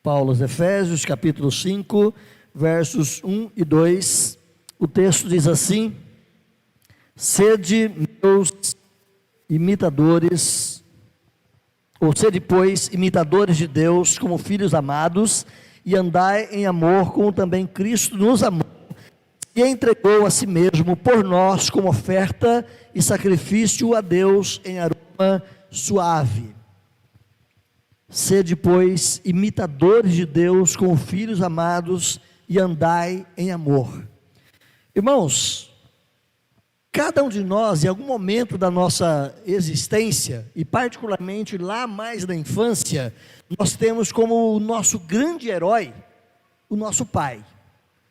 Paulo aos Efésios, capítulo 5, versos 1 e 2, o texto diz assim: sede meus imitadores, ou sede, pois, imitadores de Deus como filhos amados, e andai em amor como também Cristo nos amou, e entregou a si mesmo por nós como oferta e sacrifício a Deus em aroma suave. Sede, pois, imitadores de Deus como filhos amados, e andai em amor. Irmãos, cada um de nós, em algum momento da nossa existência, e particularmente lá mais na infância, nós temos como o nosso grande herói o nosso pai.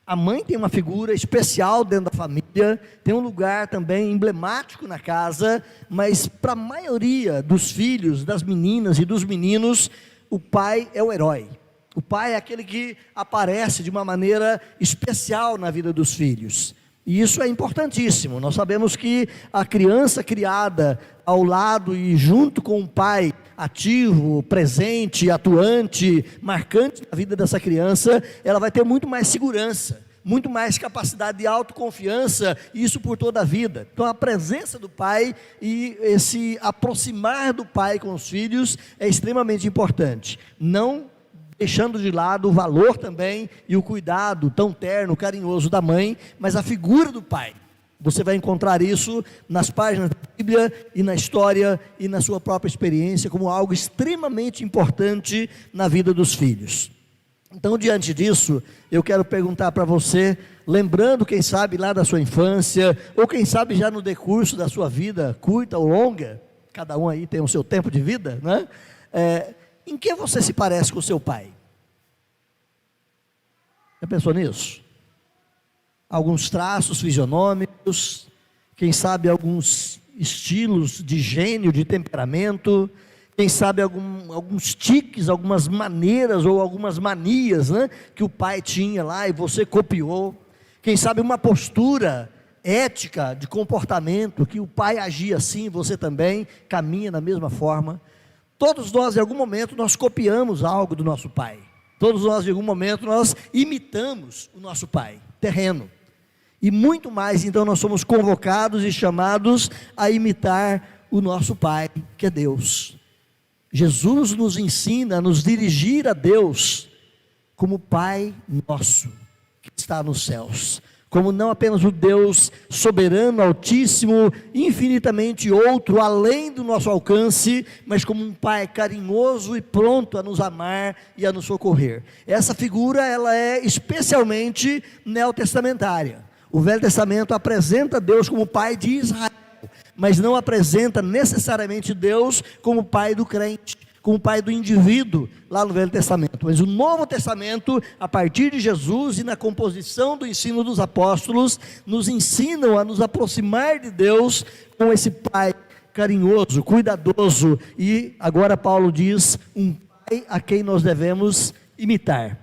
A mãe tem uma figura especial dentro da família, tem um lugar também emblemático na casa, mas para a maioria dos filhos, das meninas e dos meninos, o pai é o herói. O pai é aquele que aparece de uma maneira especial na vida dos filhos. E isso é importantíssimo. Nós sabemos que a criança criada ao lado e junto com um pai ativo, presente, atuante, marcante na vida dessa criança, ela vai ter muito mais segurança, muito mais capacidade de autoconfiança, e isso por toda a vida. Então a presença do pai e esse aproximar do pai com os filhos é extremamente importante, não deixando de lado o valor também e o cuidado tão terno, carinhoso da mãe, mas a figura do pai. Você vai encontrar isso nas páginas da Bíblia e na história e na sua própria experiência como algo extremamente importante na vida dos filhos. Então, diante disso, eu quero perguntar para você, lembrando, quem sabe, lá da sua infância, ou quem sabe já no decurso da sua vida, curta ou longa, cada um aí tem o seu tempo de vida, né? Em que você se parece com o seu pai? Já pensou nisso? Alguns traços fisionômicos, quem sabe alguns estilos de gênio, de temperamento, quem sabe alguns tiques, algumas maneiras ou algumas manias, né, que o pai tinha lá e você copiou. Quem sabe uma postura ética de comportamento, que o pai agia assim, você também caminha da mesma forma. Todos nós, em algum momento, nós copiamos algo do nosso pai. Todos nós, em algum momento, nós imitamos o nosso pai terreno. E muito mais, então, nós somos convocados e chamados a imitar o nosso pai, que é Deus. Jesus nos ensina a nos dirigir a Deus como Pai nosso, que está nos céus. Como não apenas o Deus soberano, altíssimo, infinitamente outro, além do nosso alcance, mas como um Pai carinhoso e pronto a nos amar e a nos socorrer. Essa figura, ela é especialmente neotestamentária. O Velho Testamento apresenta Deus como Pai de Israel, mas não apresenta necessariamente Deus como Pai do crente, como Pai do indivíduo, lá no Velho Testamento. Mas o Novo Testamento, a partir de Jesus e na composição do ensino dos apóstolos, nos ensinam a nos aproximar de Deus com esse Pai carinhoso, cuidadoso, e agora Paulo diz, um Pai a quem nós devemos imitar.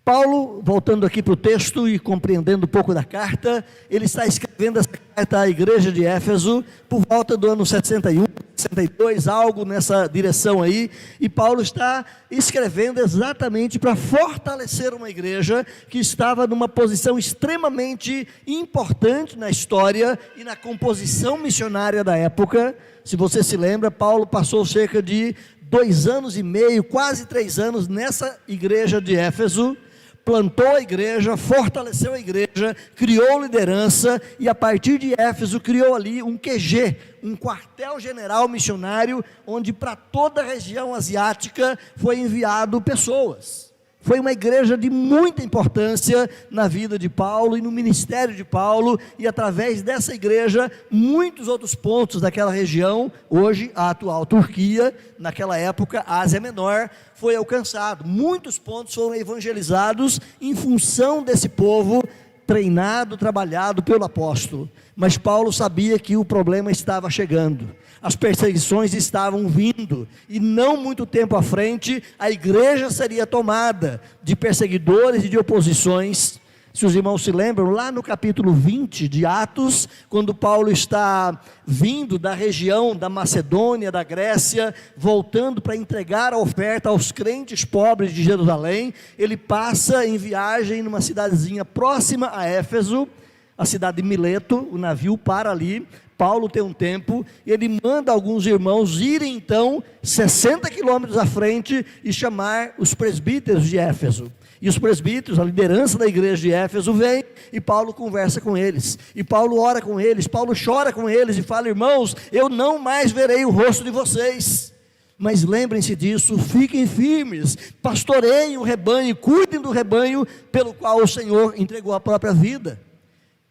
Paulo, voltando aqui para o texto e compreendendo um pouco da carta, ele está escrevendo essa carta à igreja de Éfeso, por volta do ano 61, 62, algo nessa direção aí, e Paulo está escrevendo exatamente para fortalecer uma igreja que estava numa posição extremamente importante na história e na composição missionária da época. Se você se lembra, Paulo passou cerca de 2 anos e meio, quase 3 anos nessa igreja de Éfeso, plantou a igreja, fortaleceu a igreja, criou liderança, e a partir de Éfeso criou ali um QG, um quartel-general missionário, onde para toda a região asiática foi enviado pessoas. Foi uma igreja de muita importância na vida de Paulo e no ministério de Paulo, e através dessa igreja, muitos outros pontos daquela região, hoje a atual Turquia, naquela época Ásia Menor, foi alcançado. Muitos pontos foram evangelizados em função desse povo treinado, trabalhado pelo apóstolo. Mas Paulo sabia que o problema estava chegando, as perseguições estavam vindo, e não muito tempo à frente, a igreja seria tomada de perseguidores e de oposições, Se os irmãos se lembram, lá no capítulo 20 de Atos, quando Paulo está vindo da região da Macedônia, da Grécia, voltando para entregar a oferta aos crentes pobres de Jerusalém, ele passa em viagem numa cidadezinha próxima a Éfeso, a cidade de Mileto. O navio para ali, Paulo tem um tempo, e ele manda alguns irmãos irem então 60 quilômetros à frente e chamar os presbíteros de Éfeso. E os presbíteros, a liderança da igreja de Éfeso, vem e Paulo conversa com eles. E Paulo ora com eles, Paulo chora com eles e fala: irmãos, eu não mais verei o rosto de vocês. Mas lembrem-se disso, fiquem firmes, pastoreiem o rebanho, cuidem do rebanho pelo qual o Senhor entregou a própria vida.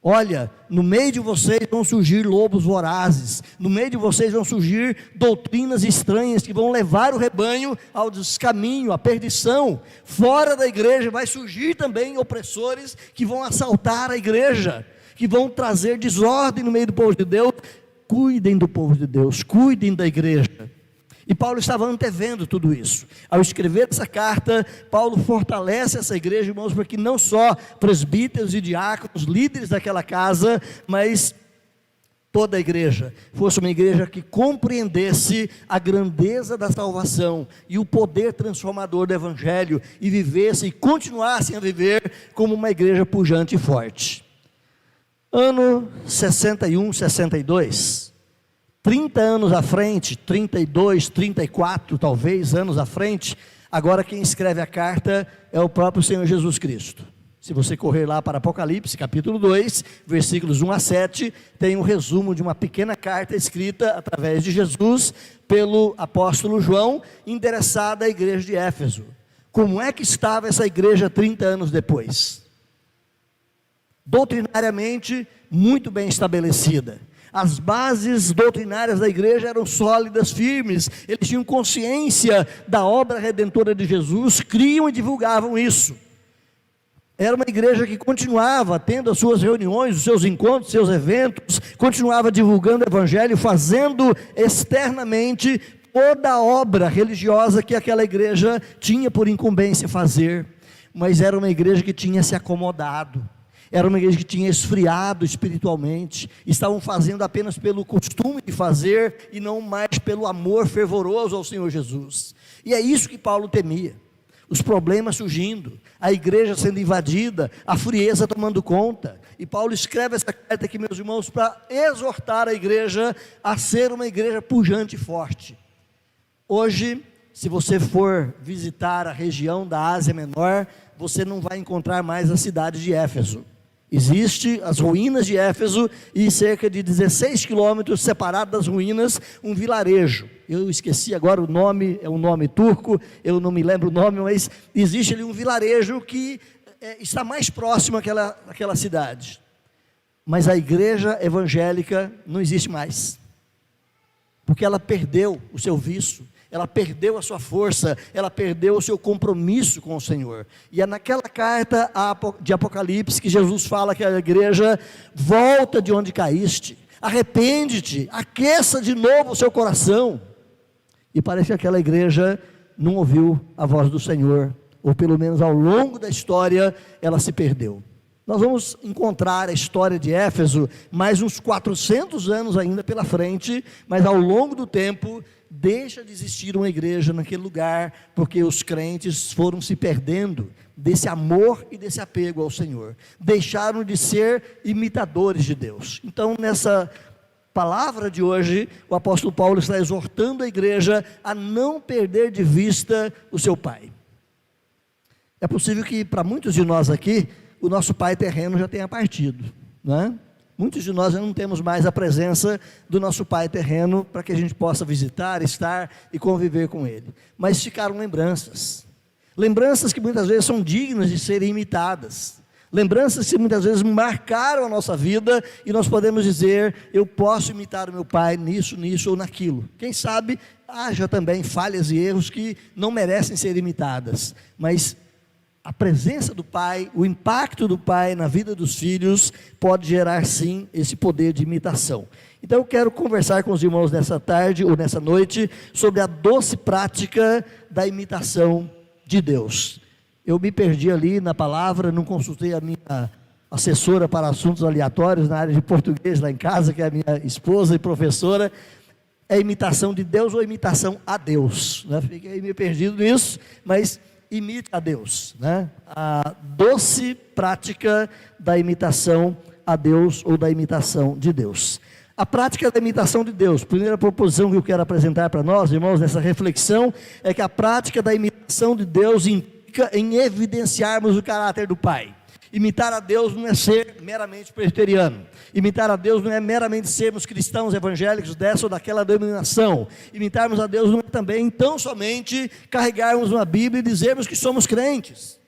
Olha, no meio de vocês vão surgir lobos vorazes, no meio de vocês vão surgir doutrinas estranhas que vão levar o rebanho ao descaminho, à perdição. Fora da igreja vai surgir também opressores que vão assaltar a igreja, que vão trazer desordem no meio do povo de Deus. Cuidem do povo de Deus, cuidem da igreja. E Paulo estava antevendo tudo isso. Ao escrever essa carta, Paulo fortalece essa igreja, irmãos, para que não só presbíteros e diáconos, líderes daquela casa, mas toda a igreja fosse uma igreja que compreendesse a grandeza da salvação e o poder transformador do evangelho, e vivesse e continuassem a viver como uma igreja pujante e forte. Ano 61, 62... 30 anos à frente, 32, 34 talvez anos à frente, agora quem escreve a carta é o próprio Senhor Jesus Cristo. Se você correr lá para Apocalipse, capítulo 2, versículos 1 a 7, tem um resumo de uma pequena carta escrita através de Jesus, pelo apóstolo João, endereçada à igreja de Éfeso. Como é que estava essa igreja 30 anos depois? Doutrinariamente, muito bem estabelecida. As bases doutrinárias da igreja eram sólidas, firmes. Eles tinham consciência da obra redentora de Jesus, criam e divulgavam isso. Era uma igreja que continuava tendo as suas reuniões, os seus encontros, os seus eventos, continuava divulgando o evangelho, fazendo externamente toda a obra religiosa que aquela igreja tinha por incumbência fazer. Mas era uma igreja que tinha se acomodado. Era uma igreja que tinha esfriado espiritualmente, estavam fazendo apenas pelo costume de fazer, e não mais pelo amor fervoroso ao Senhor Jesus. E é isso que Paulo temia, os problemas surgindo, a igreja sendo invadida, a frieza tomando conta. E Paulo escreve essa carta aqui, meus irmãos, para exortar a igreja a ser uma igreja pujante e forte. Hoje, se você for visitar a região da Ásia Menor, você não vai encontrar mais a cidade de Éfeso. Existe as ruínas de Éfeso, e cerca de 16 quilômetros separado das ruínas, um vilarejo. Eu esqueci agora o nome, é um nome turco, eu não me lembro o nome, mas existe ali um vilarejo que está mais próximo àquela cidade. Mas a igreja evangélica não existe mais, porque ela perdeu o seu vício, ela perdeu a sua força, ela perdeu o seu compromisso com o Senhor. E é naquela carta de Apocalipse que Jesus fala que a igreja: volta de onde caíste, arrepende-te, aqueça de novo o seu coração. E parece que aquela igreja não ouviu a voz do Senhor, ou pelo menos ao longo da história ela se perdeu. Nós vamos encontrar a história de Éfeso mais uns 400 anos ainda pela frente, mas ao longo do tempo deixa de existir uma igreja naquele lugar, porque os crentes foram se perdendo desse amor e desse apego ao Senhor, deixaram de ser imitadores de Deus. Então, nessa palavra de hoje, o apóstolo Paulo está exortando a igreja a não perder de vista o seu pai. É possível que para muitos de nós aqui, o nosso pai terreno já tenha partido, não é? Muitos de nós já não temos mais a presença do nosso pai terreno para que a gente possa visitar, estar e conviver com ele. Mas ficaram lembranças. Lembranças que muitas vezes são dignas de serem imitadas. Lembranças que muitas vezes marcaram a nossa vida, e nós podemos dizer: eu posso imitar o meu pai nisso, nisso ou naquilo. Quem sabe haja também falhas e erros que não merecem ser imitadas, mas a presença do pai, o impacto do pai na vida dos filhos pode gerar sim esse poder de imitação. Então eu quero conversar com os irmãos nessa tarde ou nessa noite sobre a doce prática da imitação de Deus. Eu me perdi ali na palavra, não consultei a minha assessora para assuntos aleatórios na área de português lá em casa, que é a minha esposa e professora. É imitação de Deus ou imitação a Deus, né? Fiquei meio perdido nisso, mas imite a Deus, né? A doce prática da imitação a Deus ou da imitação de Deus. A prática da imitação de Deus, primeira proposição que eu quero apresentar para nós, irmãos, nessa reflexão, é que a prática da imitação de Deus implica em evidenciarmos o caráter do Pai. Imitar a Deus não é ser meramente presbiteriano. Imitar a Deus não é meramente sermos cristãos evangélicos dessa ou daquela denominação. Imitarmos a Deus não é também, tão somente, carregarmos uma Bíblia e dizermos que somos crentes.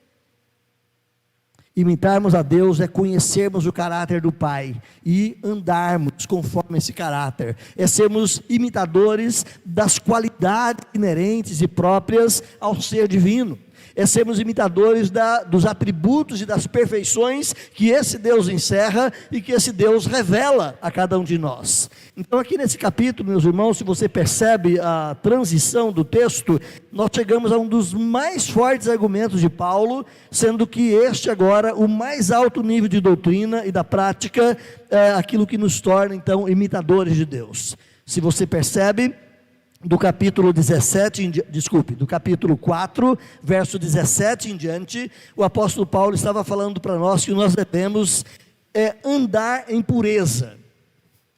Imitarmos a Deus é conhecermos o caráter do Pai e andarmos conforme esse caráter. É sermos imitadores das qualidades inerentes e próprias ao ser divino. É sermos imitadores dos atributos e das perfeições que esse Deus encerra e que esse Deus revela a cada um de nós. Então aqui nesse capítulo, meus irmãos, se você percebe a transição do texto, nós chegamos a um dos mais fortes argumentos de Paulo, sendo que este agora, o mais alto nível de doutrina e da prática, é aquilo que nos torna então imitadores de Deus. Se você percebe, do capítulo 4, verso 17 em diante, o apóstolo Paulo estava falando para nós que nós devemos andar em pureza,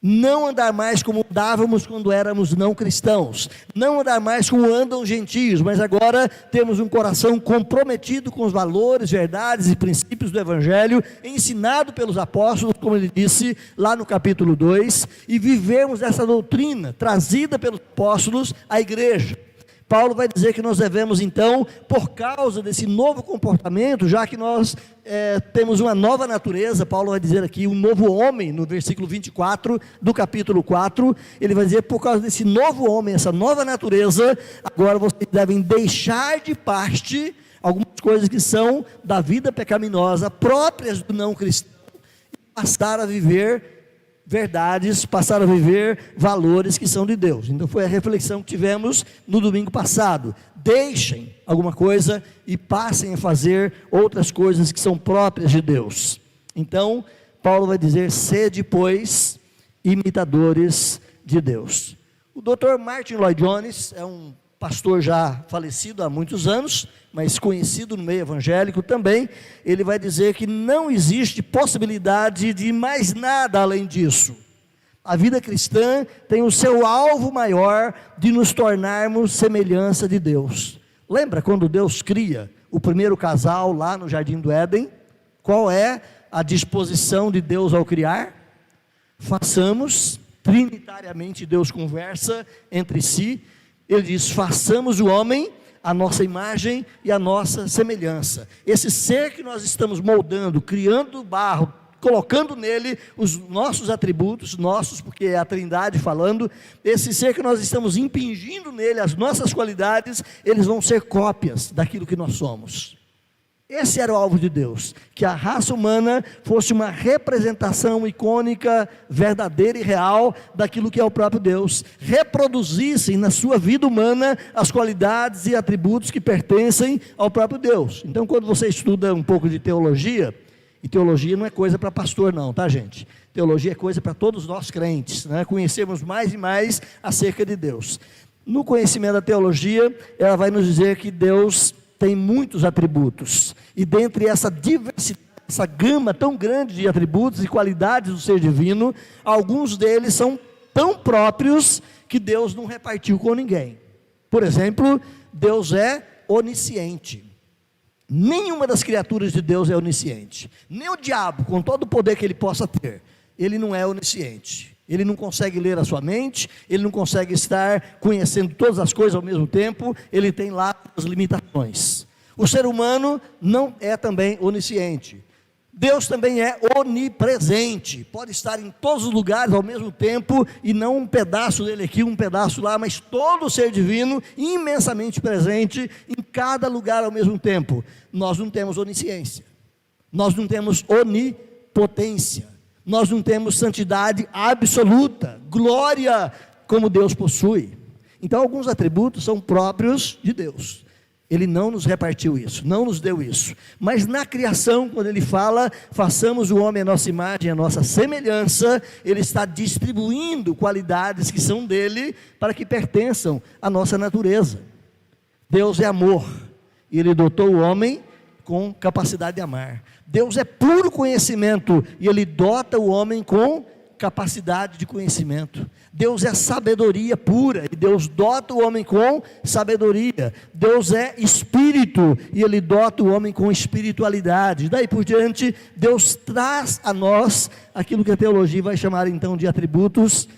não andar mais como andávamos quando éramos não cristãos, não andar mais como andam gentios, mas agora temos um coração comprometido com os valores, verdades e princípios do Evangelho, ensinado pelos apóstolos, como ele disse lá no capítulo 2, e vivermos essa doutrina trazida pelos apóstolos à igreja. Paulo vai dizer que nós devemos então, por causa desse novo comportamento, já que nós temos uma nova natureza, Paulo vai dizer aqui, um novo homem, no versículo 24 do capítulo 4, ele vai dizer, por causa desse novo homem, essa nova natureza, agora vocês devem deixar de parte algumas coisas que são da vida pecaminosa, próprias do não cristão, e passar a viver verdades, passaram a viver valores que são de Deus. Então foi a reflexão que tivemos no domingo passado. Deixem alguma coisa e passem a fazer outras coisas que são próprias de Deus. Então Paulo vai dizer, sede pois imitadores de Deus. O Dr. Martin Lloyd Jones é um pastor já falecido há muitos anos, mas conhecido no meio evangélico também. Ele vai dizer que não existe possibilidade de mais nada além disso. A vida cristã tem o seu alvo maior de nos tornarmos semelhança de Deus. Lembra quando Deus cria o primeiro casal lá no Jardim do Éden? Qual é a disposição de Deus ao criar? Façamos, trinitariamente Deus conversa entre si, ele diz, façamos o homem a nossa imagem e a nossa semelhança. Esse ser que nós estamos moldando, criando barro, colocando nele os nossos atributos, nossos, porque é a Trindade falando, esse ser que nós estamos impingindo nele, as nossas qualidades, eles vão ser cópias daquilo que nós somos. Esse era o alvo de Deus, que a raça humana fosse uma representação icônica, verdadeira e real daquilo que é o próprio Deus, reproduzissem na sua vida humana as qualidades e atributos que pertencem ao próprio Deus. Então quando você estuda um pouco de teologia, e teologia não é coisa para pastor não, tá gente? Teologia é coisa para todos nós crentes, né? Conhecermos mais e mais acerca de Deus. No conhecimento da teologia, ela vai nos dizer que Deus tem muitos atributos, e dentre essa diversidade, essa gama tão grande de atributos e qualidades do ser divino, alguns deles são tão próprios que Deus não repartiu com ninguém. Por exemplo, Deus é onisciente. Nenhuma das criaturas de Deus é onisciente, nem o diabo, com todo o poder que ele possa ter, ele não é onisciente. Ele não consegue ler a sua mente, ele não consegue estar conhecendo todas as coisas ao mesmo tempo, ele tem lá as limitações. O ser humano não é também onisciente. Deus também é onipresente, pode estar em todos os lugares ao mesmo tempo, e não um pedaço dele aqui, um pedaço lá, mas todo o ser divino, imensamente presente, em cada lugar ao mesmo tempo. Nós não temos onisciência, nós não temos onipotência, nós não temos santidade absoluta, glória como Deus possui. Então alguns atributos são próprios de Deus, Ele não nos repartiu isso, não nos deu isso. Mas na criação, quando ele fala, façamos o homem à nossa imagem, à nossa semelhança, ele está distribuindo qualidades que são dele, para que pertençam à nossa natureza. Deus é amor, e ele dotou o homem com capacidade de amar. Deus é puro conhecimento, e ele dota o homem com capacidade de conhecimento. Deus é sabedoria pura, e Deus dota o homem com sabedoria. Deus é espírito, e ele dota o homem com espiritualidade. Daí por diante, Deus traz a nós aquilo que a teologia vai chamar então de atributos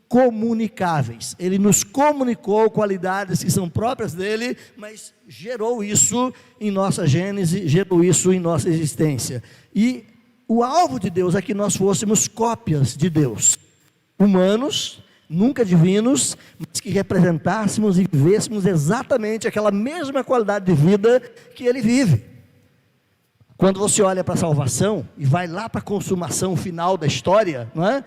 comunicáveis. Ele nos comunicou qualidades que são próprias dele, mas gerou isso em nossa gênese, gerou isso em nossa existência. E o alvo de Deus é que nós fôssemos cópias de Deus, humanos, nunca divinos, mas que representássemos e vivêssemos exatamente aquela mesma qualidade de vida que ele vive. Quando você olha para a salvação e vai lá para a consumação final da história, não é?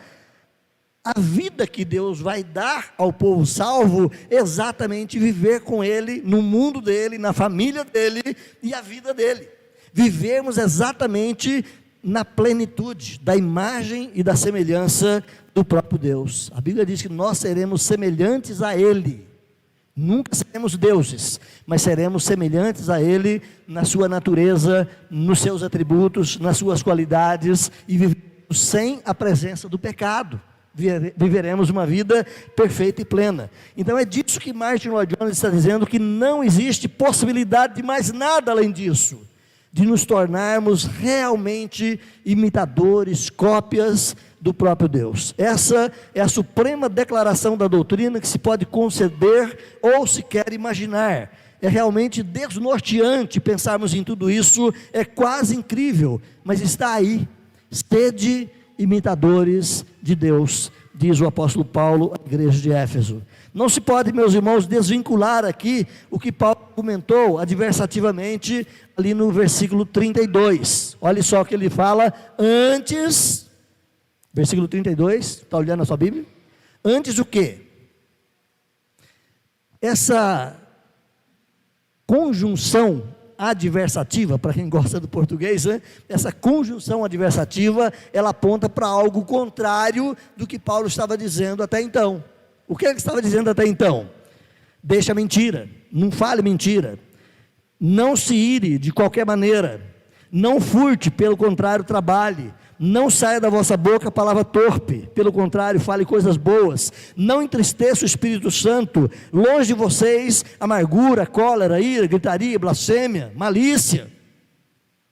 A vida que Deus vai dar ao povo salvo, exatamente viver com ele, no mundo dele, na família dele e a vida dele. Vivermos exatamente na plenitude da imagem e da semelhança do próprio Deus. A Bíblia diz que nós seremos semelhantes a Ele. Nunca seremos deuses, mas seremos semelhantes a Ele na sua natureza, nos seus atributos, nas suas qualidades, e viveremos sem a presença do pecado. Viveremos uma vida perfeita e plena. Então é disso que Martin Lloyd Jones está dizendo, que não existe possibilidade de mais nada além disso, de nos tornarmos realmente imitadores, cópias do próprio Deus. Essa é a suprema declaração da doutrina que se pode conceder ou sequer imaginar. É realmente desnorteante pensarmos em tudo isso, é quase incrível, mas está aí. Sede imitadores de Deus, diz o apóstolo Paulo à igreja de Éfeso. Não se pode, meus irmãos, desvincular aqui o que Paulo comentou adversativamente ali no versículo 32. Olha só o que ele fala antes, versículo 32, está olhando a sua Bíblia? Antes o quê? Essa conjunção adversativa, para quem gosta do português, né? Essa conjunção adversativa, ela aponta para algo contrário do que Paulo estava dizendo até então. O que ele estava dizendo até então? Deixa a mentira, não fale mentira, não se ire de qualquer maneira, não furte, pelo contrário trabalhe, não saia da vossa boca palavra torpe, pelo contrário fale coisas boas, não entristeça o Espírito Santo, longe de vocês amargura, cólera, ira, gritaria, blasfêmia, malícia.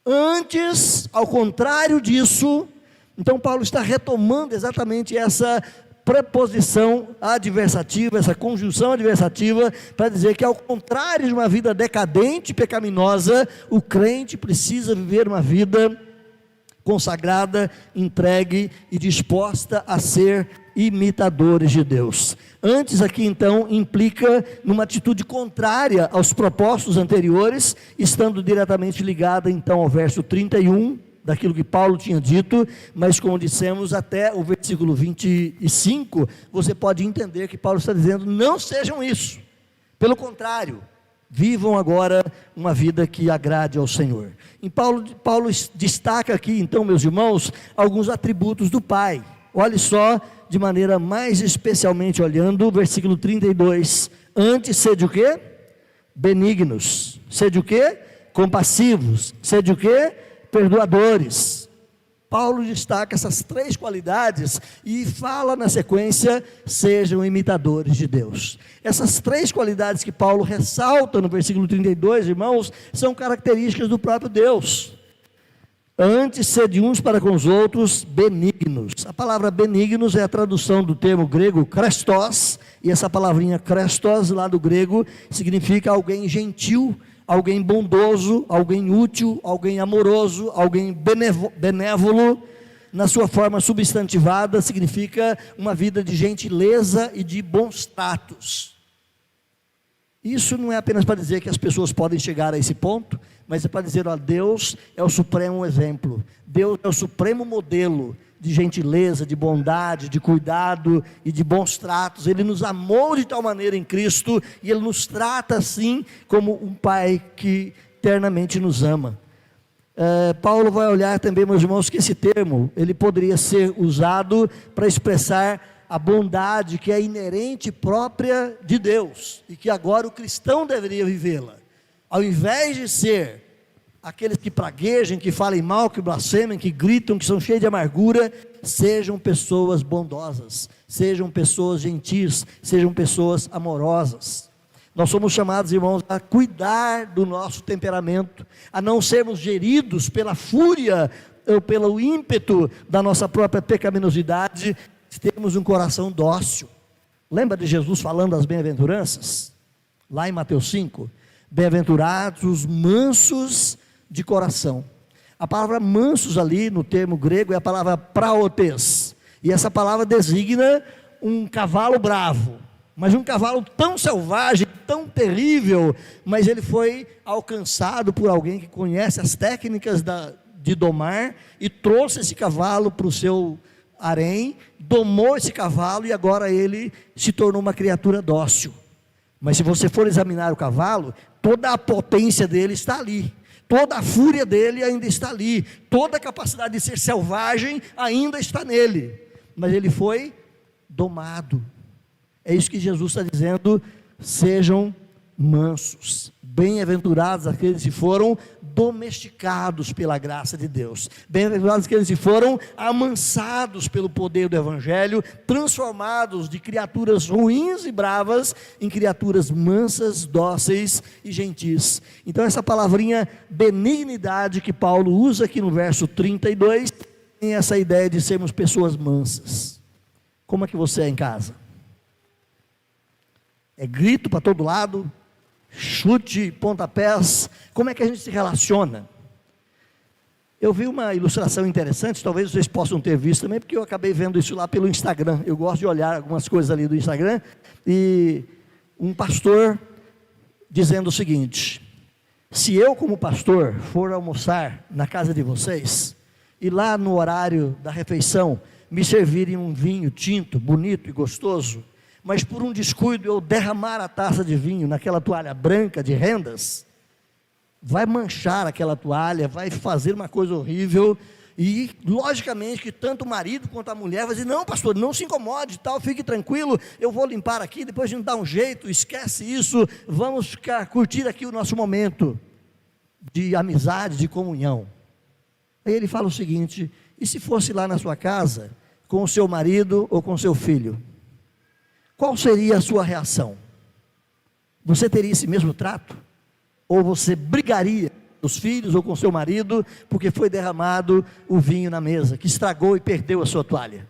Antes, ao contrário disso, então Paulo está retomando exatamente essa preposição adversativa, essa conjunção adversativa, para dizer que ao contrário de uma vida decadente e pecaminosa, o crente precisa viver uma vida consagrada, entregue e disposta a ser imitadores de Deus. Antes aqui então implica numa atitude contrária aos propósitos anteriores, estando diretamente ligada então ao verso 31, daquilo que Paulo tinha dito, mas como dissemos até o versículo 25, você pode entender que Paulo está dizendo, não sejam isso, pelo contrário, vivam agora uma vida que agrade ao Senhor. E Paulo destaca aqui então, meus irmãos, alguns atributos do Pai. Olhe só, de maneira mais especialmente olhando o versículo 32, antes sede o quê? Benignos, sede o quê? Compassivos, sede o quê? Perdoadores. Paulo destaca essas três qualidades e fala na sequência, sejam imitadores de Deus. Essas três qualidades que Paulo ressalta no versículo 32, irmãos, são características do próprio Deus. Antes, sede uns para com os outros benignos. A palavra benignos é a tradução do termo grego Christos, e essa palavrinha Christos lá do grego significa alguém gentil, alguém bondoso, alguém útil, alguém amoroso, alguém benévolo. Na sua forma substantivada significa uma vida de gentileza e de bons tratos. Isso não é apenas para dizer que as pessoas podem chegar a esse ponto, mas é para dizer, ó, Deus é o supremo exemplo, Deus é o supremo modelo de gentileza, de bondade, de cuidado e de bons tratos. Ele nos amou de tal maneira em Cristo, e Ele nos trata assim como um Pai que eternamente nos ama. Paulo vai olhar também, meus irmãos, que esse termo, ele poderia ser usado para expressar a bondade que é inerente e própria de Deus, e que agora o cristão deveria vivê-la. Ao invés de ser aqueles que praguejam, que falem mal, que blasfemem, que gritam, que são cheios de amargura, sejam pessoas bondosas, sejam pessoas gentis, sejam pessoas amorosas. Nós somos chamados, irmãos, a cuidar do nosso temperamento, a não sermos geridos pela fúria ou pelo ímpeto da nossa própria pecaminosidade, termos um coração dócil. Lembra de Jesus falando das bem-aventuranças? Lá em Mateus 5, bem-aventurados os mansos de coração. A palavra mansos ali no termo grego é a palavra praotes, e essa palavra designa um cavalo bravo, mas um cavalo tão selvagem, tão terrível, mas ele foi alcançado por alguém que conhece as técnicas de domar, e trouxe esse cavalo para o seu harém, domou esse cavalo, e agora ele se tornou uma criatura dócil. Mas se você for examinar o cavalo, toda a potência dele está ali, toda a fúria dele ainda está ali, toda a capacidade de ser selvagem ainda está nele, mas ele foi domado. É isso que Jesus está dizendo: sejam mansos, bem-aventurados aqueles que foram domesticados pela graça de Deus, bem-aventurados aqueles que foram amansados pelo poder do Evangelho, transformados de criaturas ruins e bravas em criaturas mansas, dóceis e gentis. Então essa palavrinha benignidade que Paulo usa aqui no verso 32, tem essa ideia de sermos pessoas mansas. Como é que você é em casa? É grito para todo lado, chute, pontapés? Como é que a gente se relaciona? Eu vi uma ilustração interessante, talvez vocês possam ter visto também, porque eu acabei vendo isso lá pelo Instagram. Eu gosto de olhar algumas coisas ali do Instagram, e um pastor dizendo o seguinte: se eu como pastor for almoçar na casa de vocês, e lá no horário da refeição me servirem um vinho tinto, bonito e gostoso, mas por um descuido eu derramar a taça de vinho naquela toalha branca de rendas, vai manchar aquela toalha, vai fazer uma coisa horrível, e logicamente que tanto o marido quanto a mulher vai dizer: não, pastor, não se incomode, tal, fique tranquilo, eu vou limpar aqui, depois a gente dá um jeito, esquece isso, vamos curtir aqui o nosso momento de amizade, de comunhão. Aí ele fala o seguinte: e se fosse lá na sua casa, com o seu marido ou com o seu filho, qual seria a sua reação? Você teria esse mesmo trato? Ou você brigaria com os filhos ou com seu marido, porque foi derramado o vinho na mesa, que estragou e perdeu a sua toalha?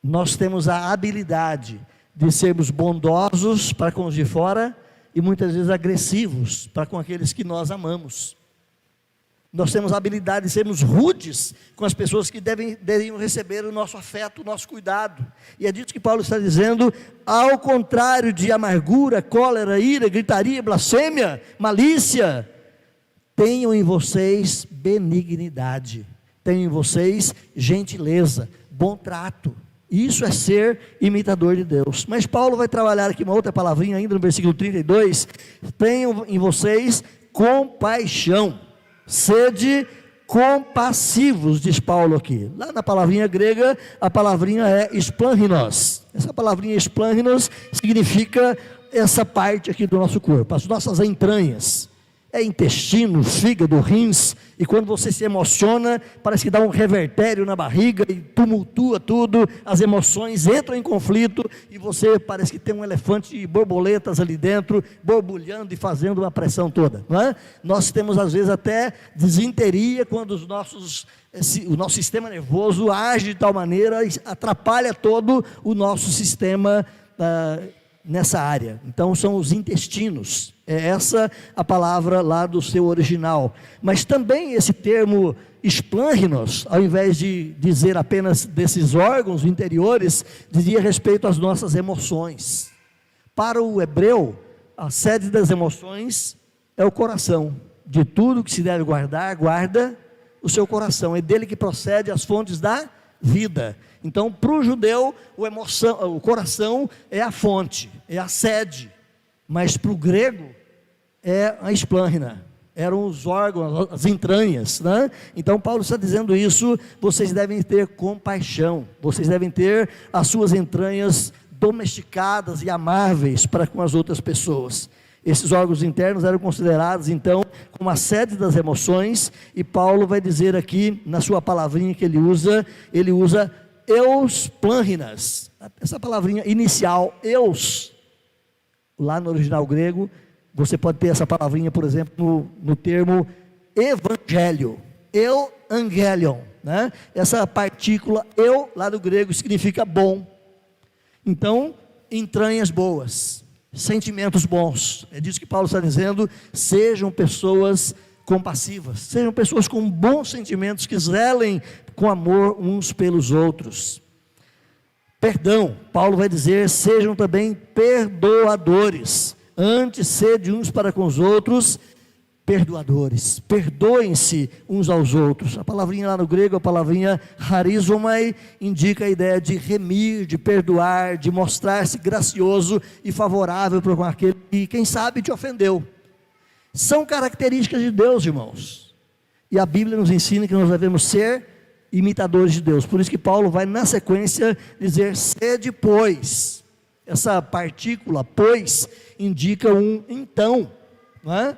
Nós temos a habilidade de sermos bondosos para com os de fora, e muitas vezes agressivos para com aqueles que nós amamos. Nós temos a habilidade de sermos rudes com as pessoas que deveriam receber o nosso afeto, o nosso cuidado. E é disso que Paulo está dizendo: ao contrário de amargura, cólera, ira, gritaria, blasfêmia, malícia, tenham em vocês benignidade, tenham em vocês gentileza, bom trato. Isso é ser imitador de Deus. Mas Paulo vai trabalhar aqui uma outra palavrinha ainda no versículo 32, tenham em vocês compaixão, sede compassivos, diz Paulo aqui. Lá na palavrinha grega, a palavrinha é esplanrinos. Essa palavrinha esplanrinos significa essa parte aqui do nosso corpo, as nossas entranhas. É intestino, fígado, rins, e quando você se emociona, parece que dá um revertério na barriga e tumultua tudo, as emoções entram em conflito, e você parece que tem um elefante de borboletas ali dentro, borbulhando e fazendo uma pressão toda, não é? Nós temos às vezes até desinteria, quando o nosso sistema nervoso age de tal maneira, atrapalha todo o nosso sistema nessa área. Então são os intestinos, é essa a palavra lá do seu original. Mas também esse termo esplâncnios, ao invés de dizer apenas desses órgãos interiores, dizia respeito às nossas emoções. Para o hebreu, a sede das emoções é o coração. De tudo que se deve guardar, guarda o seu coração, é dele que procede as fontes da vida. Então, para o judeu, o coração é a fonte, é a sede, mas para o grego é a esplânchnida, eram os órgãos, as entranhas, né? Então Paulo está dizendo isso: vocês devem ter compaixão, vocês devem ter as suas entranhas domesticadas e amáveis para com as outras pessoas. Esses órgãos internos eram considerados então como a sede das emoções, e Paulo vai dizer aqui, na sua palavrinha que ele usa eusplânchnidus, essa palavrinha inicial, eus, lá no original grego, você pode ter essa palavrinha, por exemplo, no termo evangelho, euangelion, né? Essa partícula eu, lá do grego, significa bom. Então, entranhas boas, sentimentos bons, é disso que Paulo está dizendo: sejam pessoas compassivas, sejam pessoas com bons sentimentos, que zelem com amor uns pelos outros. Perdão, Paulo vai dizer: sejam também perdoadores, antes sede uns para com os outros perdoadores, perdoem-se uns aos outros. A palavrinha lá no grego, a palavrinha charizomai, indica a ideia de remir, de perdoar, de mostrar-se gracioso e favorável para aquele que, quem sabe, te ofendeu. São características de Deus, irmãos, e a Bíblia nos ensina que nós devemos ser imitadores de Deus. Por isso que Paulo vai na sequência dizer: sede pois. Essa partícula pois indica um então, não é?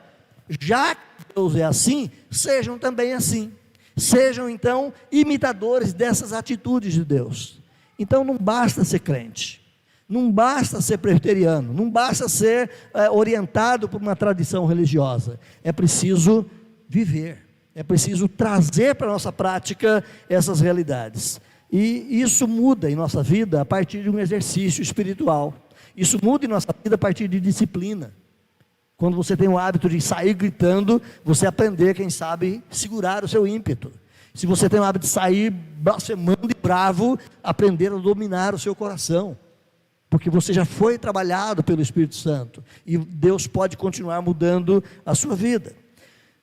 Já que Deus é assim, sejam também assim, sejam então imitadores dessas atitudes de Deus. Então não basta ser crente, não basta ser presbiteriano, não basta ser orientado por uma tradição religiosa, é preciso viver, é preciso trazer para a nossa prática essas realidades, e isso muda em nossa vida a partir de um exercício espiritual, isso muda em nossa vida a partir de disciplina. Quando você tem o hábito de sair gritando, você aprender, quem sabe, segurar o seu ímpeto. Se você tem o hábito de sair blasfemando e bravo, aprender a dominar o seu coração, porque você já foi trabalhado pelo Espírito Santo, e Deus pode continuar mudando a sua vida.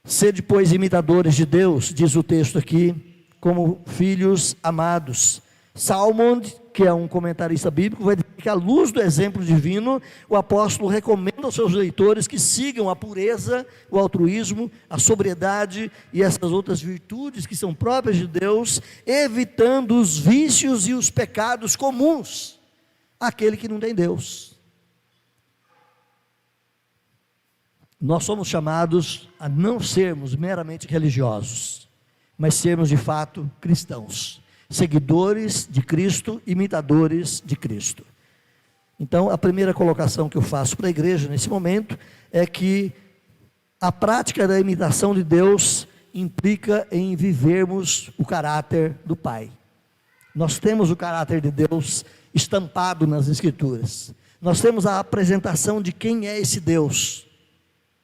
Sede, pois, imitadores de Deus, diz o texto aqui, como filhos amados. Salmond, que é um comentarista bíblico, vai dizer que, à luz do exemplo divino, o apóstolo recomenda aos seus leitores que sigam a pureza, o altruísmo, a sobriedade e essas outras virtudes que são próprias de Deus, evitando os vícios e os pecados comuns àquele que não tem Deus. Nós somos chamados a não sermos meramente religiosos, mas sermos de fato cristãos, seguidores de Cristo, imitadores de Cristo. Então, a primeira colocação que eu faço para a igreja nesse momento é que a prática da imitação de Deus implica em vivermos o caráter do Pai. Nós temos o caráter de Deus estampado nas Escrituras, nós temos a apresentação de quem é esse Deus,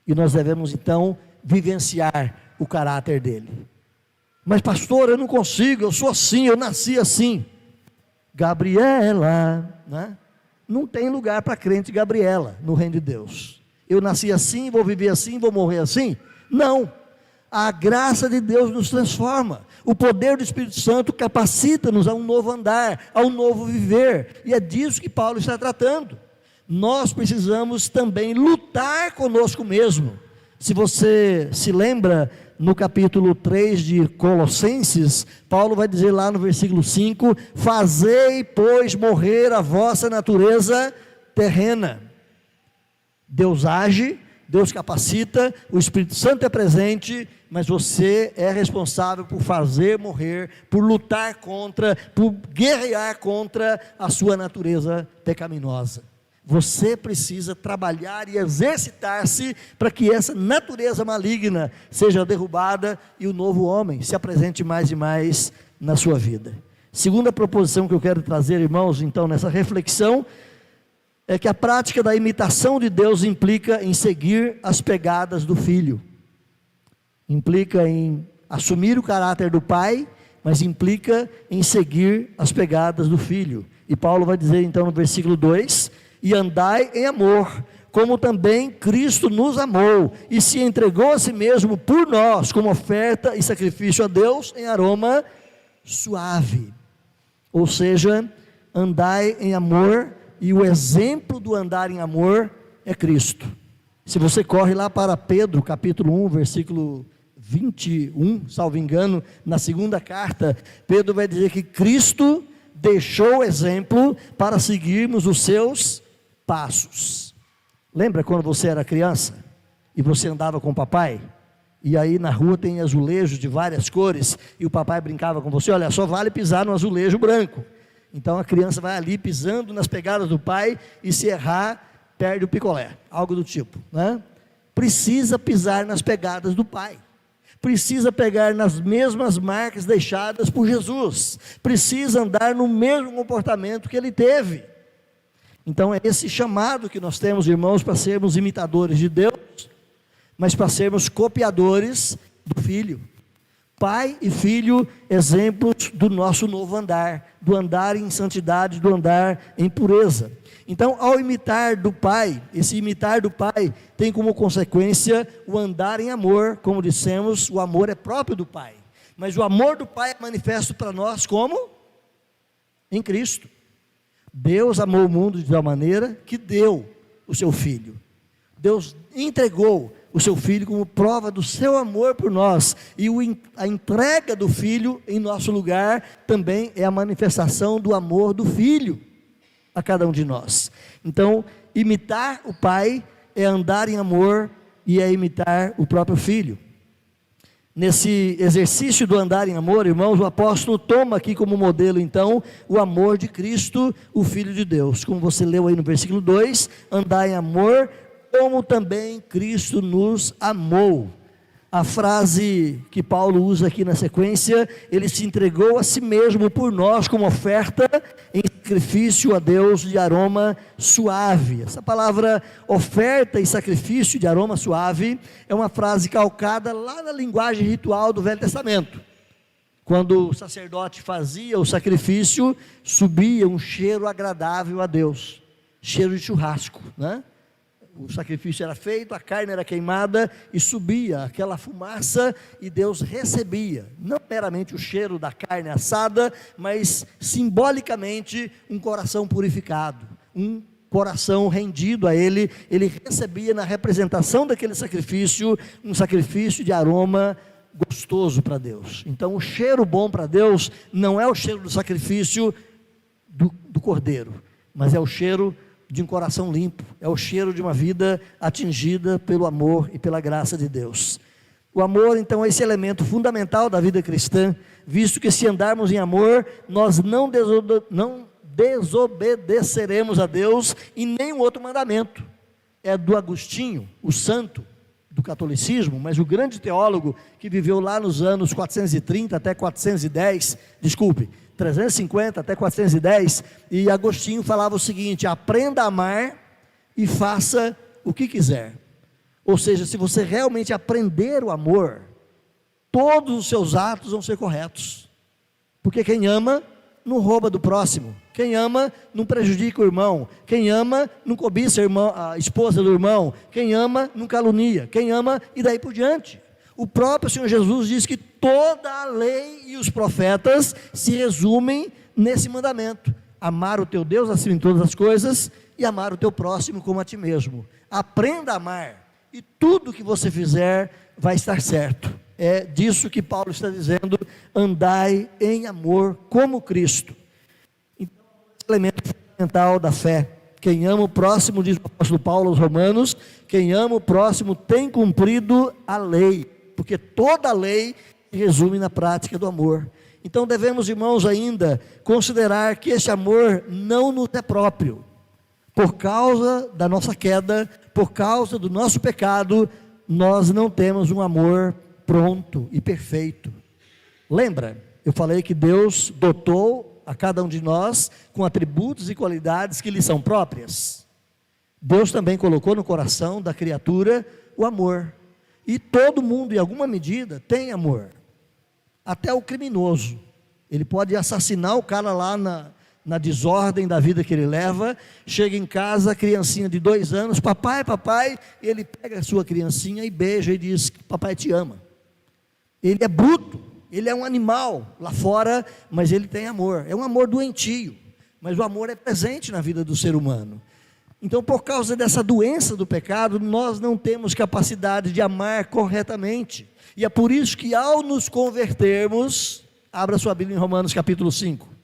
e nós devemos então vivenciar o caráter dele. Mas pastor, eu não consigo, eu sou assim, eu nasci assim. Gabriela, né? Não tem lugar para crente Gabriela no reino de Deus. Eu nasci assim, vou viver assim, vou morrer assim? Não, a graça de Deus nos transforma, o poder do Espírito Santo capacita-nos a um novo andar, a um novo viver, e é disso que Paulo está tratando. Nós precisamos também lutar conosco mesmo. Se você se lembra, no capítulo 3 de Colossenses, Paulo vai dizer lá no versículo 5, fazei pois morrer a vossa natureza terrena. Deus age, Deus capacita, o Espírito Santo é presente, mas você é responsável por fazer morrer, por lutar contra, por guerrear contra a sua natureza pecaminosa. Você precisa trabalhar e exercitar-se para que essa natureza maligna seja derrubada e o novo homem se apresente mais e mais na sua vida. Segunda proposição que eu quero trazer, irmãos, então, nessa reflexão, é que a prática da imitação de Deus implica em seguir as pegadas do Filho. Implica em assumir o caráter do Pai, mas implica em seguir as pegadas do Filho. E Paulo vai dizer então no versículo 2, e andai em amor, como também Cristo nos amou e se entregou a si mesmo por nós, como oferta e sacrifício a Deus em aroma suave. Ou seja, andai em amor, e o exemplo do andar em amor é Cristo. Se você corre lá para Pedro, capítulo 1, versículo 21, salvo engano, na segunda carta, Pedro vai dizer que Cristo deixou o exemplo para seguirmos os seus passos. Lembra quando você era criança e você andava com o papai? E aí na rua tem azulejos de várias cores e o papai brincava com você: olha, só vale pisar no azulejo branco. Então a criança vai ali pisando nas pegadas do pai e se errar, perde o picolé, algo do tipo, né? Precisa pisar nas pegadas do pai, precisa pegar nas mesmas marcas deixadas por Jesus, precisa andar no mesmo comportamento que ele teve. Então é esse chamado que nós temos, irmãos, para sermos imitadores de Deus, mas para sermos copiadores do Filho. Pai e Filho, exemplos do nosso novo andar, do andar em santidade, do andar em pureza. Então, ao imitar do Pai, esse imitar do Pai tem como consequência o andar em amor. Como dissemos, o amor é próprio do Pai, mas o amor do Pai é manifesto para nós como? Em Cristo. Deus amou o mundo de tal maneira que deu o seu Filho. Deus entregou o seu Filho como prova do seu amor por nós, e a entrega do Filho em nosso lugar também é a manifestação do amor do Filho a cada um de nós. Então, imitar o Pai é andar em amor e é imitar o próprio Filho. Nesse exercício do andar em amor, irmãos, o apóstolo toma aqui como modelo então o amor de Cristo, o Filho de Deus. Como você leu aí no versículo 2, andar em amor como também Cristo nos amou. A frase que Paulo usa aqui na sequência: ele se entregou a si mesmo por nós como oferta em sacrifício a Deus de aroma suave. Essa palavra oferta e sacrifício de aroma suave é uma frase calcada lá na linguagem ritual do Velho Testamento. Quando o sacerdote fazia o sacrifício, subia um cheiro agradável a Deus, cheiro de churrasco, né? O sacrifício era feito, a carne era queimada e subia aquela fumaça e Deus recebia, não meramente o cheiro da carne assada, mas simbolicamente um coração purificado, um coração rendido a Ele. Ele recebia na representação daquele sacrifício, um sacrifício de aroma gostoso para Deus. Então o cheiro bom para Deus não é o cheiro do sacrifício do cordeiro, mas é o cheiro de um coração limpo, é o cheiro de uma vida atingida pelo amor e pela graça de Deus. O amor então é esse elemento fundamental da vida cristã, visto que se andarmos em amor, nós não desobedeceremos a Deus e nenhum outro mandamento. É do Agostinho, o santo do catolicismo, mas o grande teólogo que viveu lá nos anos 430 até 410, 350 até 410, e Agostinho falava o seguinte: aprenda a amar e faça o que quiser. Ou seja, se você realmente aprender o amor, todos os seus atos vão ser corretos, porque quem ama não rouba do próximo, quem ama não prejudica o irmão, quem ama não cobiça a esposa do irmão, quem ama não calunia, quem ama, e daí por diante. O próprio Senhor Jesus diz que toda a lei e os profetas se resumem nesse mandamento: amar o teu Deus acima de todas as coisas e amar o teu próximo como a ti mesmo. Aprenda a amar e tudo que você fizer vai estar certo. É disso que Paulo está dizendo: andai em amor como Cristo. Então, esse elemento fundamental da fé. Quem ama o próximo, diz o apóstolo Paulo aos Romanos, quem ama o próximo tem cumprido a lei, porque toda a lei se resume na prática do amor. Então devemos, irmãos, ainda considerar que esse amor não nos é próprio. Por causa da nossa queda, por causa do nosso pecado, nós não temos um amor pronto e perfeito. Lembra? Eu falei que Deus dotou a cada um de nós com atributos e qualidades que lhe são próprias. Deus também colocou no coração da criatura o amor. E todo mundo, em alguma medida, tem amor. Até o criminoso. Ele pode assassinar o cara lá na desordem da vida que ele leva, chega em casa, a criancinha de 2 anos, papai, papai, e ele pega a sua criancinha e beija e diz, papai te ama. Ele é bruto, ele é um animal lá fora, mas ele tem amor, é um amor doentio, mas o amor é presente na vida do ser humano. Então, por causa dessa doença do pecado, nós não temos capacidade de amar corretamente, e é por isso que ao nos convertermos, abra sua Bíblia em Romanos capítulo 5,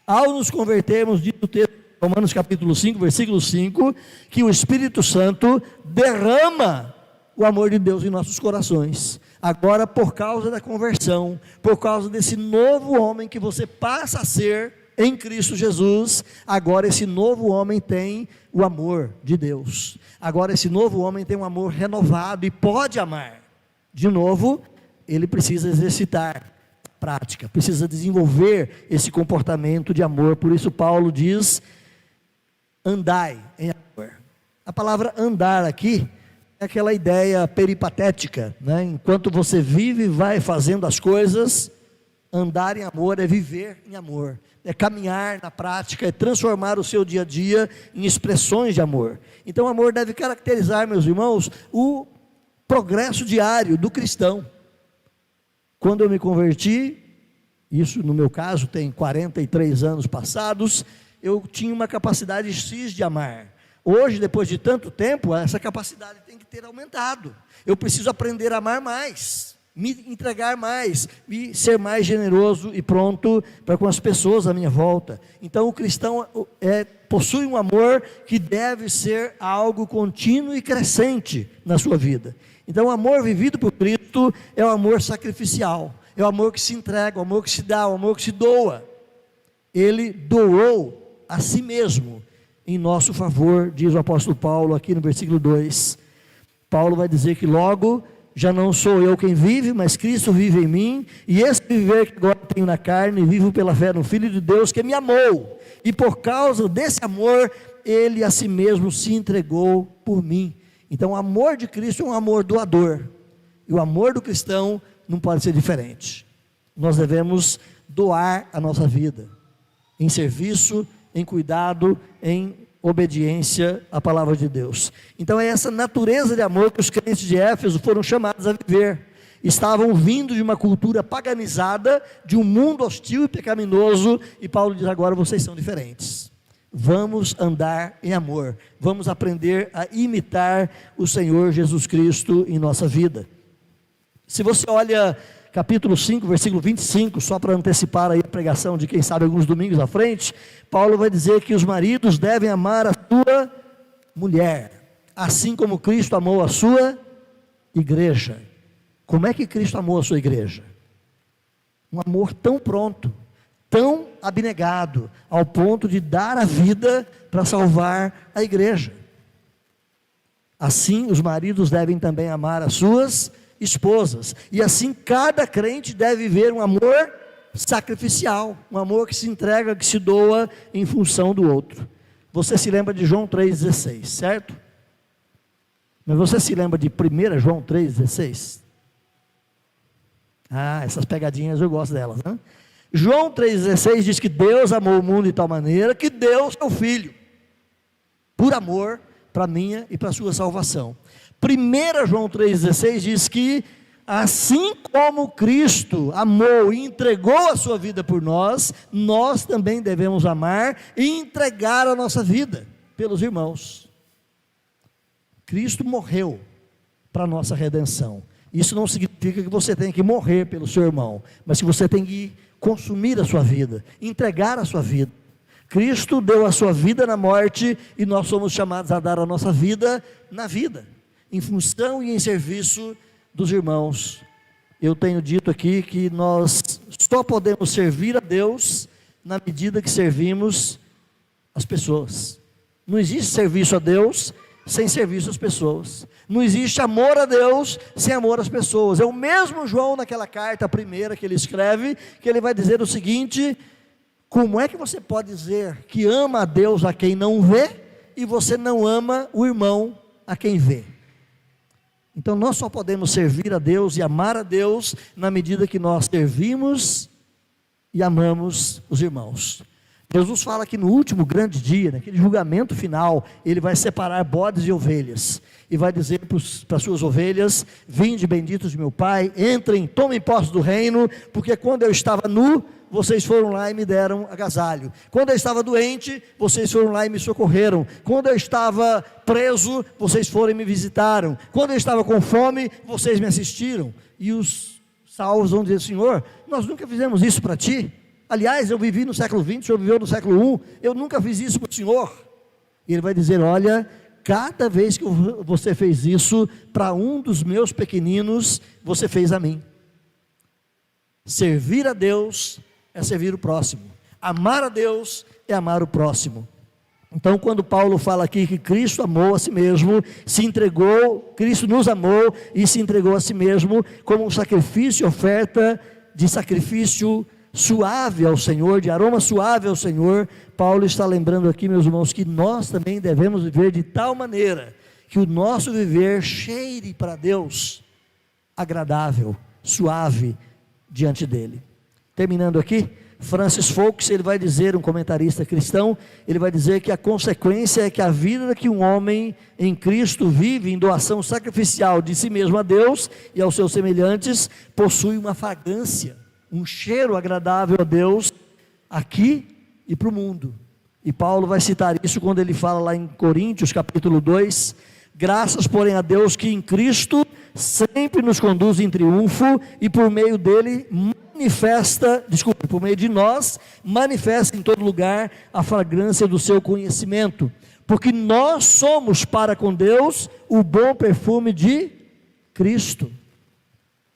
ao nos convertermos, diz o texto, Romanos capítulo 5, versículo 5, que o Espírito Santo derrama o amor de Deus em nossos corações. Agora, por causa da conversão, por causa desse novo homem que você passa a ser em Cristo Jesus, agora esse novo homem tem o amor de Deus. Agora esse novo homem tem um amor renovado e pode amar. De novo, ele precisa exercitar prática, precisa desenvolver esse comportamento de amor. Por isso Paulo diz, andai em amor. A palavra andar aqui é aquela ideia peripatética, né? Enquanto você vive, vai fazendo as coisas. Andar em amor é viver em amor, é caminhar na prática, é transformar o seu dia a dia em expressões de amor. Então o amor deve caracterizar, meus irmãos, o progresso diário do cristão. Quando eu me converti, isso no meu caso tem 43 anos passados, eu tinha uma capacidade X de amar. Hoje, depois de tanto tempo, essa capacidade tem que ter aumentado. Eu preciso aprender a amar mais, me entregar mais, me ser mais generoso e pronto para com as pessoas à minha volta. Então o cristão possui um amor que deve ser algo contínuo e crescente na sua vida. Então o amor vivido por Cristo é o amor sacrificial, é o amor que se entrega, o amor que se dá, o amor que se doa. Ele doou a si mesmo em nosso favor, diz o apóstolo Paulo aqui no versículo 2. Paulo vai dizer que logo, já não sou eu quem vive, mas Cristo vive em mim, e esse viver que agora tenho na carne, vivo pela fé no Filho de Deus que me amou, e por causa desse amor, ele a si mesmo se entregou por mim. Então o amor de Cristo é um amor doador, e o amor do cristão não pode ser diferente. Nós devemos doar a nossa vida, em serviço, em cuidado, em obediência à palavra de Deus. Então é essa natureza de amor que os crentes de Éfeso foram chamados a viver. Estavam vindo de uma cultura paganizada, de um mundo hostil e pecaminoso, e Paulo diz, agora vocês são diferentes. Vamos andar em amor, vamos aprender a imitar o Senhor Jesus Cristo em nossa vida. Se você olha capítulo 5, versículo 25, só para antecipar aí a pregação de quem sabe alguns domingos à frente, Paulo vai dizer que os maridos devem amar a sua mulher, assim como Cristo amou a sua igreja. Como é que Cristo amou a sua igreja? Um amor tão pronto, tão abnegado, ao ponto de dar a vida para salvar a igreja. Assim os maridos devem também amar as suas esposas, e assim cada crente deve viver um amor sacrificial, um amor que se entrega, que se doa em função do outro. Você se lembra de João 3,16, certo? Mas você se lembra de 1 João 3,16? Essas pegadinhas eu gosto delas, né? João 3,16 diz que Deus amou o mundo de tal maneira que deu seu Filho, por amor, para a minha e para a sua salvação. 1 João 3,16 diz que assim como Cristo amou e entregou a sua vida por nós, nós também devemos amar e entregar a nossa vida pelos irmãos. Cristo morreu para a nossa redenção. Isso não significa que você tem que morrer pelo seu irmão, mas que você tem que consumir a sua vida, entregar a sua vida. Cristo deu a sua vida na morte e nós somos chamados a dar a nossa vida na vida, em função e em serviço dos irmãos. Eu tenho dito aqui que nós só podemos servir a Deus na medida que servimos as pessoas. Não existe serviço a Deus sem serviço às pessoas. Não existe amor a Deus sem amor às pessoas. É o mesmo João naquela carta primeira que ele escreve, que ele vai dizer o seguinte: como é que você pode dizer que ama a Deus a quem não vê e você não ama o irmão a quem vê? Então nós só podemos servir a Deus e amar a Deus na medida que nós servimos e amamos os irmãos. Jesus fala que no último grande dia, naquele julgamento final, Ele vai separar bodes e ovelhas, e vai dizer para as suas ovelhas: vinde benditos de meu Pai, entrem, tomem posse do reino, porque quando eu estava nu, vocês foram lá e me deram agasalho, quando eu estava doente, vocês foram lá e me socorreram, quando eu estava preso, vocês foram e me visitaram, quando eu estava com fome, vocês me assistiram. E os salvos vão dizer: Senhor, nós nunca fizemos isso para Ti. Aliás, eu vivi no século XX, o Senhor viveu no século I, eu nunca fiz isso para o Senhor. E Ele vai dizer: olha, cada vez que você fez isso para um dos meus pequeninos, você fez a mim. Servir a Deus é servir o próximo, amar a Deus é amar o próximo. Então, quando Paulo fala aqui que Cristo amou a si mesmo, se entregou, Cristo nos amou e se entregou a si mesmo como um sacrifício, oferta de sacrifício suave ao Senhor, de aroma suave ao Senhor, Paulo está lembrando aqui, meus irmãos, que nós também devemos viver de tal maneira que o nosso viver cheire para Deus agradável, suave diante dele. Terminando aqui, Francis Fox, ele vai dizer, um comentarista cristão, ele vai dizer que a consequência é que a vida que um homem em Cristo vive em doação sacrificial de si mesmo a Deus e aos seus semelhantes, possui uma fragrância, um cheiro agradável a Deus, aqui e para o mundo. E Paulo vai citar isso quando ele fala lá em Coríntios capítulo 2, graças porém a Deus que em Cristo sempre nos conduz em triunfo e por meio dele por meio de nós, manifesta em todo lugar a fragrância do seu conhecimento, porque nós somos para com Deus o bom perfume de Cristo.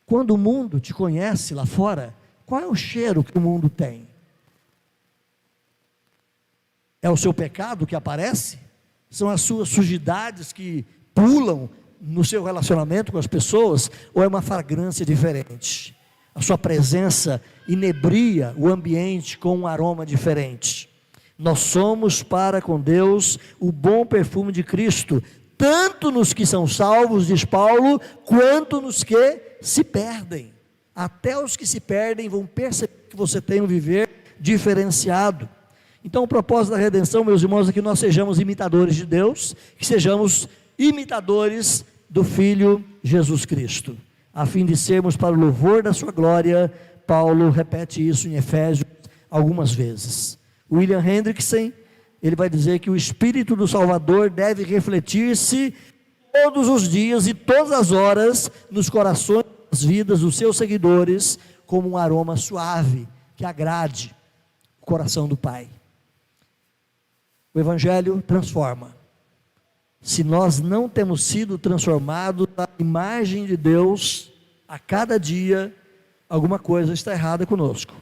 Quando o mundo te conhece lá fora, qual é o cheiro que o mundo tem? É o seu pecado que aparece? São as suas sujidades que pulam no seu relacionamento com as pessoas? Ou é uma fragrância diferente? A sua presença inebria o ambiente com um aroma diferente. Nós somos para com Deus o bom perfume de Cristo, tanto nos que são salvos, diz Paulo, quanto nos que se perdem. Até os que se perdem vão perceber que você tem um viver diferenciado. Então o propósito da redenção, meus irmãos, é que nós sejamos imitadores de Deus, que sejamos imitadores do Filho Jesus Cristo, a fim de sermos para o louvor da sua glória. Paulo repete isso em Efésios algumas vezes. William Hendrickson, ele vai dizer que o Espírito do Salvador deve refletir-se todos os dias e todas as horas nos corações e nas vidas dos seus seguidores, como um aroma suave, que agrade o coração do Pai. O Evangelho transforma. Se nós não temos sido transformados à imagem de Deus, a cada dia, alguma coisa está errada conosco.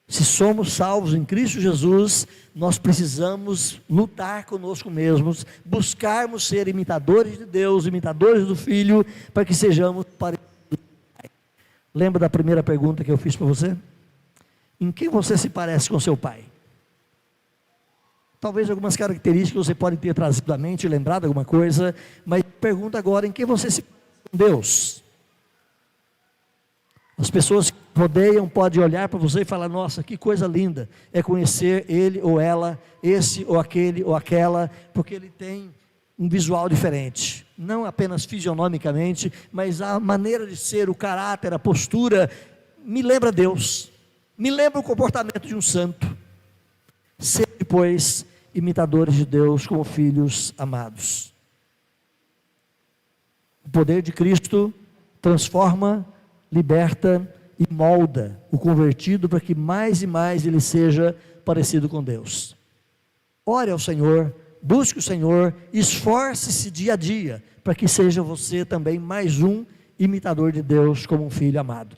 Se somos salvos em Cristo Jesus, nós precisamos lutar conosco mesmos, buscarmos ser imitadores de Deus, imitadores do Filho, para que sejamos parecidos com o Pai. Lembra da primeira pergunta que eu fiz para você? Em que você se parece com seu Pai? Talvez algumas características você pode ter trazido à mente, lembrado alguma coisa, mas pergunta agora, em que você se parece com Deus? As pessoas que rodeiam podem olhar para você e falar: nossa, que coisa linda é conhecer ele ou ela, esse ou aquele ou aquela, porque ele tem um visual diferente, não apenas fisionomicamente, mas a maneira de ser, o caráter, a postura, me lembra Deus, me lembra o comportamento de um santo. Ser, pois, imitadores de Deus como filhos amados. O poder de Cristo transforma, liberta e molda o convertido para que mais e mais ele seja parecido com Deus. Ore ao Senhor, busque o Senhor, esforce-se dia a dia para que seja você também mais um imitador de Deus como um filho amado.